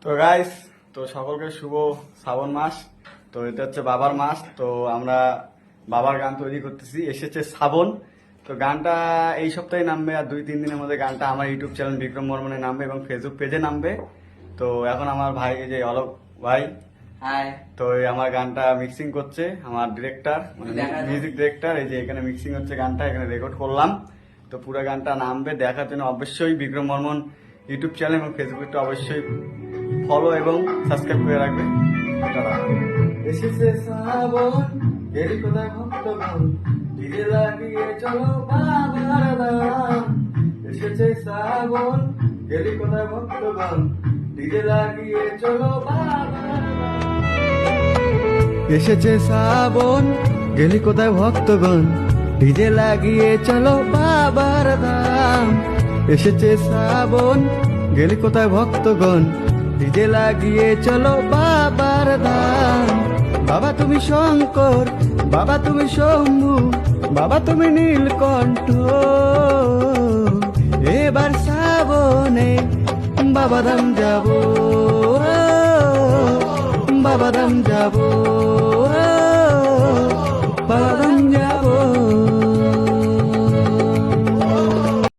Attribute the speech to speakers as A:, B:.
A: তো গাইস, তো সকলকে শুভ শ্রাবণ মাস। তো এটা হচ্ছে বাবার মাস। তো আমরা বাবার গান তৈরি করতেছি, এসেছে শ্রাবণ। তো গানটা এই সপ্তাহে নামবে, আর 2-3 দিনের মধ্যে গানটা আমার ইউটিউব চ্যানেল বিক্রম বর্মনে নামবে এবং ফেসবুক পেজে নামবে। তো এখন আমার ভাই, এই যে অলোক ভাই,
B: হাই।
A: তো এই আমার গানটা মিক্সিং করছে আমার ডিরেক্টর, মানে মিউজিক ডিরেক্টর। এই যে এখানে মিক্সিং হচ্ছে গানটা, এখানে রেকর্ড করলাম। তো পুরো গানটা নামবে, দেখার জন্য অবশ্যই বিক্রম বর্মন ইউটিউব চ্যানেল এবং ফেসবুকটা অবশ্যই ফলো এবং সাবস্ক্রাইব করে রাখবে। টাটা। এসেছে শ্রাবণ, গেলি কোথায় ভক্তগণ, ডিজে লাগিয়ে চলো বাবার ধাম। এসেছে শ্রাবণ, গেলি কোথায় ভক্তগণ, ডিজে লাগিয়ে চলো বাবার ধাম। এসেছে শ্রাবণ, গেলি কোথায় ভক্তগণ, ডিজে লাগিয়ে চলো বাবার ধাম। এসেছে শ্রাবণ, গেলি কোথায় ভক্তগণ, ডিজে লাগিয়ে চলো বাবার ধাম। বাবা তুমি শঙ্কর, বাবা তুমি শম্ভু, বাবা তুমি নীলকণ্ঠ। এবার শ্রাবণে বাবাধাম যাবো, বাবাধাম যাবো।